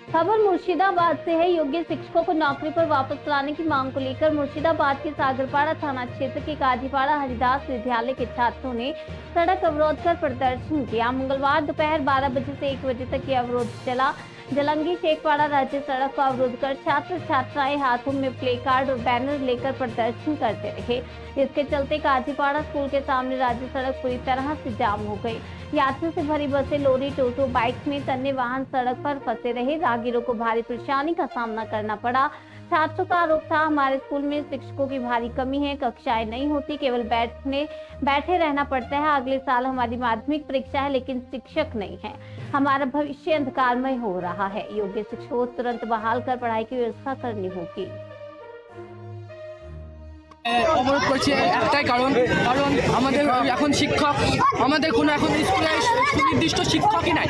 खबर मुर्शिदाबाद से है। योग्य शिक्षकों को नौकरी पर वापस लाने की मांग को लेकर मुर्शिदाबाद के सागरपाड़ा थाना क्षेत्र के काजीपाड़ा हरिदास विद्यालय के छात्रों ने सड़क अवरोध कर प्रदर्शन किया। मंगलवार दोपहर 12 बजे से 1 बजे तक ये अवरोध चला। जलंगी शेखवाड़ा राज्य सड़क को अवरोध कर छात्र छात्राएं हाथों में प्ले कार्ड और बैनर लेकर प्रदर्शन करते रहे। इसके चलते काजीपाड़ा स्कूल के सामने राज्य सड़क पूरी तरह से जाम हो गई। यात्रियों से भरी बसें, लोरी, टोटो, बाइक समेत अन्य वाहन सड़क पर फंसे रहे। राहगीरों को भारी परेशानी का सामना करना पड़ा। छात्रों का आरोप था, हमारे स्कूल में शिक्षकों की भारी कमी है, कक्षाएं नहीं होती, केवल बैठे रहना पड़ता है। अगले साल हमारी माध्यमिक परीक्षा है लेकिन शिक्षक नहीं है, हमारा भविष्य अंधकारमय हो रहा है। योग्य शिक्षकों को तुरंत बहाल कर पढ़ाई की व्यवस्था करनी होगी। অবরোধ করছি একটাই কারণ আমাদের এখন শিক্ষক আমাদের কোনো এখন স্কুলে সুনির্দিষ্ট শিক্ষকই নাই।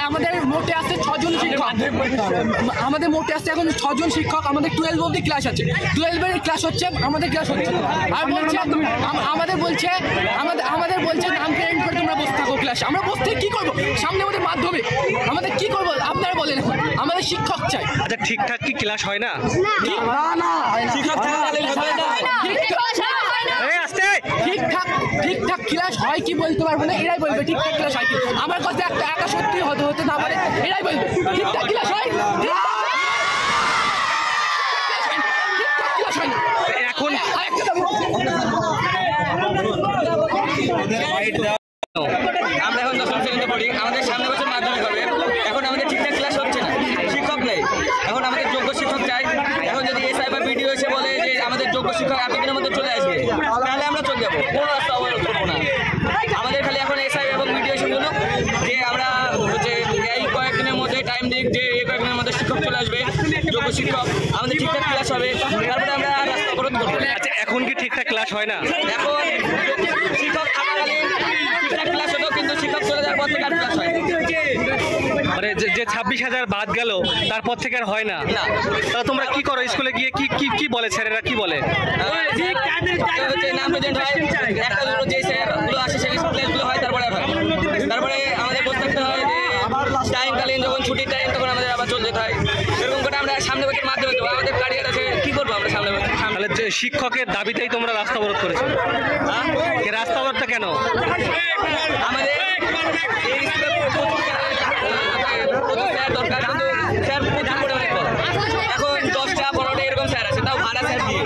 আমাদের মোটে আছে 6 জন শিক্ষক, আমাদের মোটে আছে এখন 6 জন শিক্ষক। আমাদের 12 অবধি ক্লাস আছে, 12 এর ক্লাস হচ্ছে, আমাদের ক্লাস হচ্ছে আর বলছে আমাদের বলছে নাম প্রেরণ করে তোমরা বসে থাকো ক্লাসে। আমরা বসে থেকে কি করবো? সামনে আমাদের মাধ্যমিক, আমাদের কি করবো আপনারা বলেন? আমাদের শিক্ষক চাই। আচ্ছা, ঠিকঠাক কি ক্লাস হয় না? ঠিকঠাক ক্লাস হয় কি বলতে পারবো না, এরাই বলবে ঠিকঠাক ক্লাস হয় কি। আমার কাছে একা সত্যি হতে না পারে, এরাই বলবে ঠিকঠাক ক্লাস হয়। এখন আমরা এখন 10ম শ্রেণীতে পড়ি, আমাদের সামনে বছর মাধ্যমিক হবে। এখন আমাদের ঠিকঠাক ক্লাস হচ্ছে না, শিক্ষক নেই। এখন আমাদের যোগ্য শিক্ষক চাই। এখন যদি এসআই বা ভিডিও এসে বলে যে আমাদের যোগ্য শিক্ষক এতদিনের মধ্যে চলে আসবে, তাহলে আমরা চলে যাবো, কোনো রাস্তা অবরোধ করবো না। আমাদের খালি এখন এসআই এবং ভিডিও এসে বলুক যে আমরা হচ্ছে এই কয়েকদিনের মধ্যে টাইম দিক, যে এই কয়েকদিনের মধ্যে শিক্ষক চলে আসবে, যোগ্য শিক্ষক, আমাদের ঠিকঠাক ক্লাস হবে, তারপরে আমরা রাস্তা অবরোধ করবো। আচ্ছা, এখন কি ঠিকঠাক ক্লাস হয় না? এখন শিক্ষক থাকাকালীন ঠিকঠাক ক্লাস হতো, কিন্তু শিক্ষক চলে যাওয়ার পর থেকে আর ক্লাস হয় মানে যে 26,000 বাদ গেল তারপর থেকে আর হয় না? তাহলে তোমরা কি করো? স্কুলে গিয়ে কি বলে স্যারেরা, কি বলে? নাম প্রেজেন্ট হয়, একটা দুটো যে স্যারগুলো আসে সেই ক্লাসগুলো হয়, তারপরে আমাদের বসে থাকতে হয় যে টাইমকালীন যখন ছুটির টাইম তখন আমাদের আবার চলে যেতে হয়। এরকম করে আমরা সামনে বছর মাধ্যমে দেবো, আমাদের ক্যারিয়ার আছে, কি করবো আমরা সামনে বছর? তাহলে যে শিক্ষকের দাবিতেই তোমরা রাস্তা অবরোধ করেছো? রাস্তা অবরোধটা কেন? আমাদের দরকার, কিন্তু স্যার প্রচুর পরিমাণে এখন 10টা 12টা এরকম স্যার আছে, তাও ভাড়া স্যার দিয়ে